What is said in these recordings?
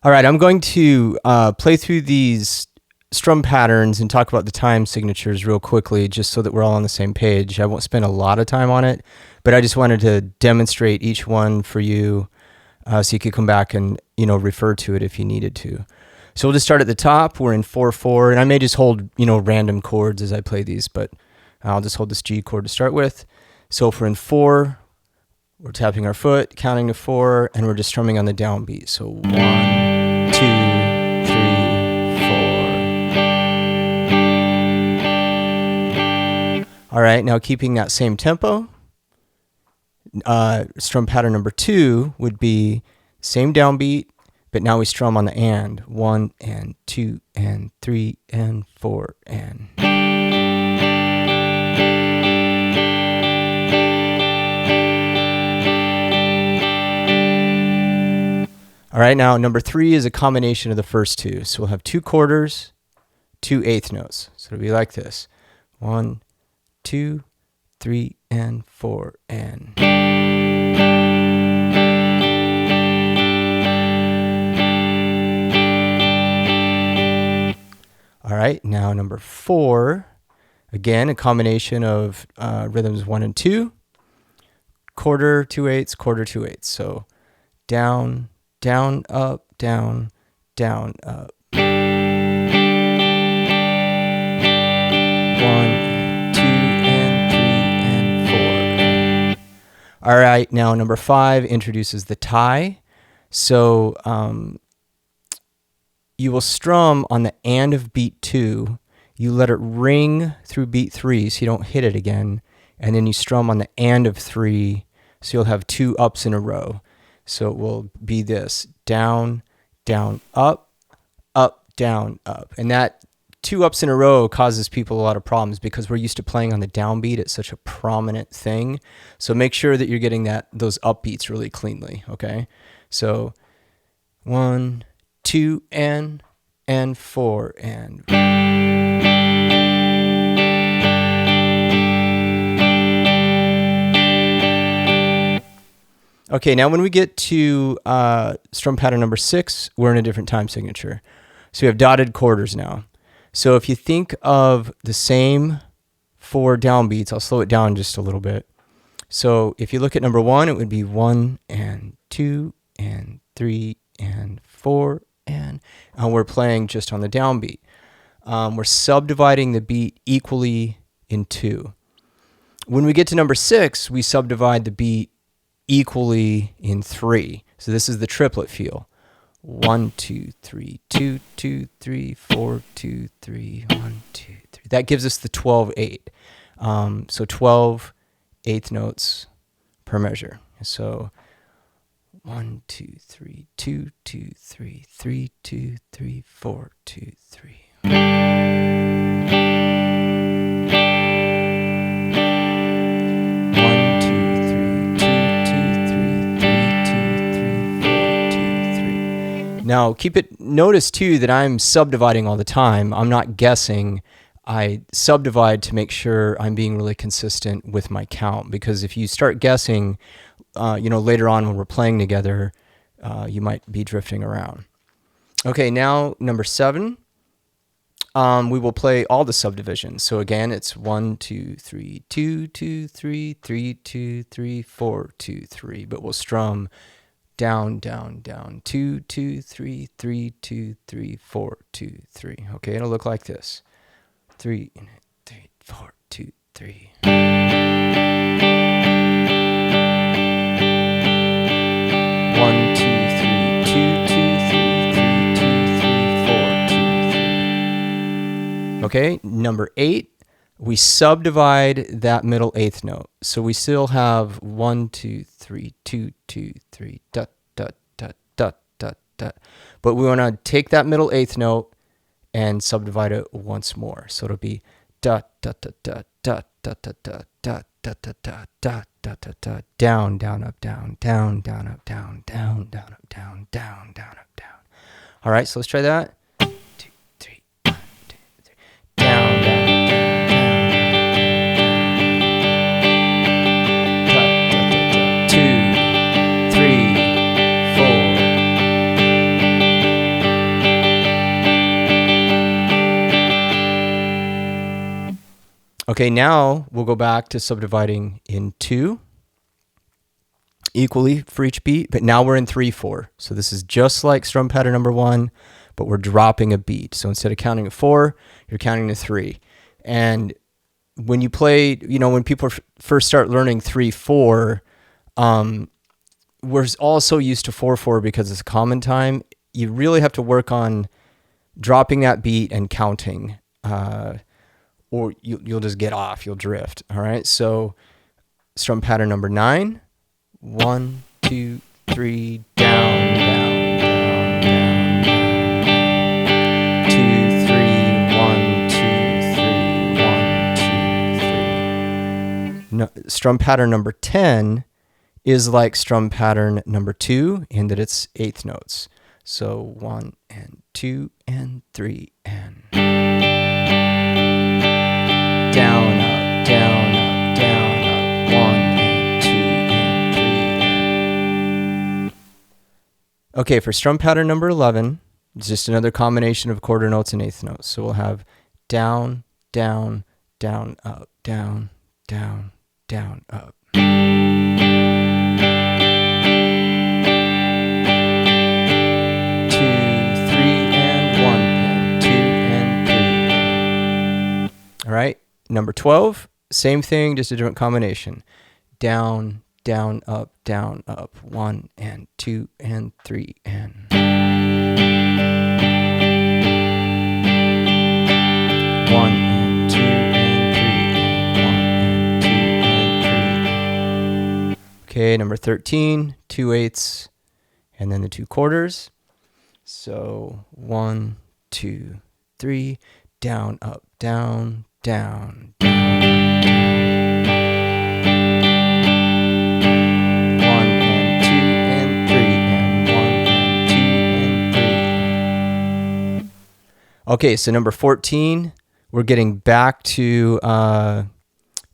All right, I'm going to play through these strum patterns and talk about the time signatures real quickly, just so that we're all on the same page. I won't spend a lot of time on it, but I just wanted to demonstrate each one for you, so you could come back and refer to it if you needed to. So we'll just start at the top. We're in 4/4, and I may just hold random chords as I play these, but I'll just hold this G chord to start with. So if we're in 4, we're tapping our foot, counting to 4, and we're just strumming on the downbeat. So 1, 2, 3, 4. All right, now keeping that same tempo, strum pattern number 2 would be same downbeat, but now we strum on the and. 1 and 2 and 3 and 4 and. All right, now number 3 is a combination of the first two. So we'll have 2 quarters, 2 eighth notes. So it'll be like this. 1, 2, 3, and 4, and. All right, now number 4, again, a combination of rhythms 1 and 2. Quarter, 2 eighths, quarter, 2 eighths. So down, down, up, down, down, up. 1, 2, and 3, and 4. All right, now number 5 introduces the tie. So you will strum on the and of beat 2. You let it ring through beat 3 so you don't hit it again. And then you strum on the and of 3, so you'll have 2 ups in a row. So it will be this: down, down, up, up, down, up. And that 2 ups in a row causes people a lot of problems because we're used to playing on the downbeat. It's such a prominent thing. So make sure that you're getting those upbeats really cleanly, okay? So 1, 2, and 4, and. Okay, now when we get to strum pattern number 6, we're in a different time signature. So we have dotted quarters now. So if you think of the same 4 downbeats, I'll slow it down just a little bit. So if you look at number 1, it would be 1 and 2 and 3 and 4 and we're playing just on the downbeat. We're subdividing the beat equally in 2. When we get to number 6, we subdivide the beat equally in 3. So this is the triplet feel. 1, 2, 3, 2, 2, 3, 4, 2, 3, 1, 2, 3. That gives us the 12/8. So 12 eighth notes per measure. So 1, 2, 3, 2, 2, 3, 3, 2, 3, 4, 2, 3. Now, notice too that I'm subdividing all the time. I'm not guessing. I subdivide to make sure I'm being really consistent with my count, because if you start guessing, later on when we're playing together, you might be drifting around. Okay, now number 7, we will play all the subdivisions. So again, it's 1, 2, 3, 2, 2, 3, 3, 2, 3, 4, 2, 3, but we'll strum down, down, down, 2, 2, 3, 3, 2, 3, 4, 2, 3. Okay, it'll look like this: 3, 3, 4, 2, 3. 1, 2, 3, 2, 2, 3, 3, 2, 3, 4, 2, 3. Okay, number 8. We subdivide that middle eighth note. So we still have 1, 2, 3, 2, 2, 3, dot, dot, dot, dot, dot, dot. But we want to take that middle eighth note and subdivide it once more. So it'll be dot, dot, dot, dot, dot, dot, dot, dot, dot, dot, dot, dot, dot, dot, dot, dot, down, down, up, down, down, down, up, down, down, down, up, down, down, down, up, down. All right, so let's try that. 1, 2, 3, 1, 2, 3, down, down. Okay, now we'll go back to subdividing in 2 equally for each beat, but now we're in 3/4. So this is just like strum pattern number 1, but we're dropping a beat. So instead of counting to 4, you're counting to 3. And when you play, when people first start learning 3/4, we're also used to 4/4 because it's common time. You really have to work on dropping that beat and counting, or you'll just get off, you'll drift. All right, so strum pattern number 9, 1, 2, 3, down, down, down, down, down. 2, 3, 1, 2, 3, 1, 2, 3. No, strum pattern number 10 is like strum pattern number 2 in that it's eighth notes. So 1 and 2 and 3 and down, up, down, up, down, up, 1 and 2 and 3 and. Okay, for strum pattern number 11, it's just another combination of quarter notes and eighth notes. So we'll have down, down, down, up, down, down, down, up. 2, 3 and 1 and 2 and 3. All right, number 12, same thing, just a different combination. Down, down, up, 1 and 2 and 3 and. 1 and 2 and 3 and 1 and 2 and 3. Okay, number 13, 2/8 and then the 2 quarters. So 1, 2, 3, down, up, down, down, down. 1 and 2 and 3 and 1 and 2 and 3. Okay, so number 14, we're getting back to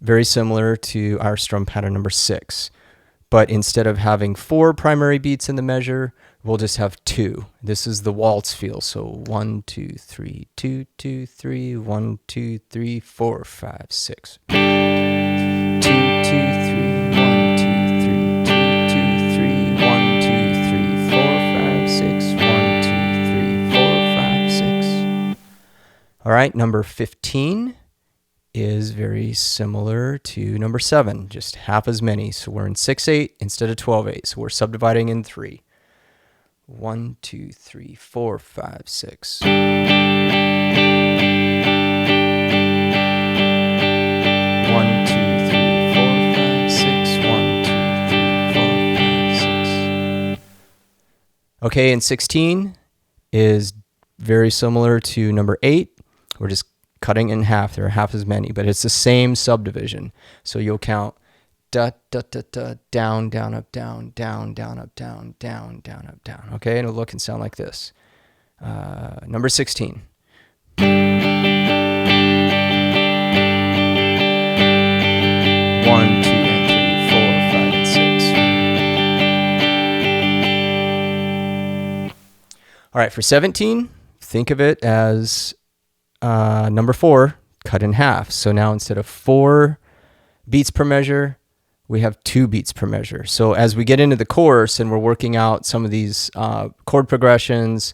very similar to our strum pattern number 6. But instead of having 4 primary beats in the measure, we'll just have 2. This is the waltz feel. So 1, 2, 3, 2, 2, 3, 1, 2, 3, 4, 5, 6. 2, 2, 3, 1, 2, 3, 2, 2, 3, 1, 2, 3, 4, 5, 6, 1, 2, 3, 4, 5, 6. All right, number 15 is very similar to number 7, just half as many. So we're in 6/8 instead of 12/8. So we're subdividing in 3. 1, 2, 3, 4, 5, 6. 1, 2, 3, 4, 5, 6. 1, 2, 3, 4, 5, 6. Okay, and 16 is very similar to number 8. We're just cutting in half. There are half as many, but it's the same subdivision. So you'll count da, da, da, da, down, down, up, down, down, down, up, down, down, down, up, down. Okay, and it'll look and sound like this. Number 16. 1, 2, and 3, 4, 5, and 6. All right, for 17, think of it as number 4 cut in half. So now instead of 4 beats per measure, we have 2 beats per measure. So as we get into the course and we're working out some of these chord progressions,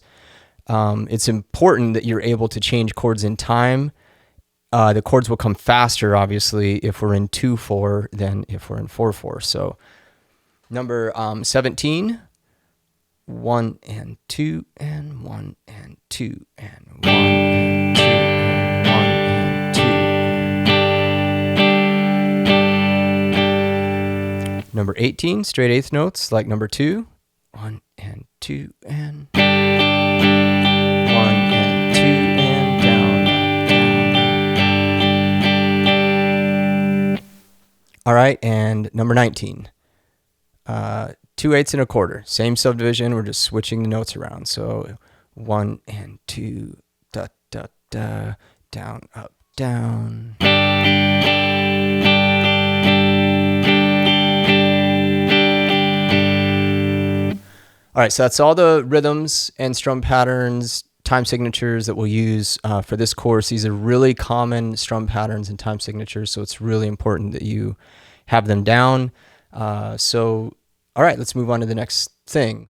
it's important that you're able to change chords in time. The chords will come faster, obviously, if we're in 2/4 than if we're in 4/4. So number 17, 1 and 2 and 1 and 2 and 1 and 2 and 1 and 2. Number 18, straight eighth notes like number 2. 1 and 2 and 1 and 2 and down, down. All right, and number 19. 2/8 and a quarter. Same subdivision, we're just switching the notes around. So 1 and 2, da, da, da, down, up, down. All right, so that's all the rhythms and strum patterns time signatures that we'll use for this course. These are really common strum patterns and time signatures, so it's really important that you have them down. All right, let's move on to the next thing.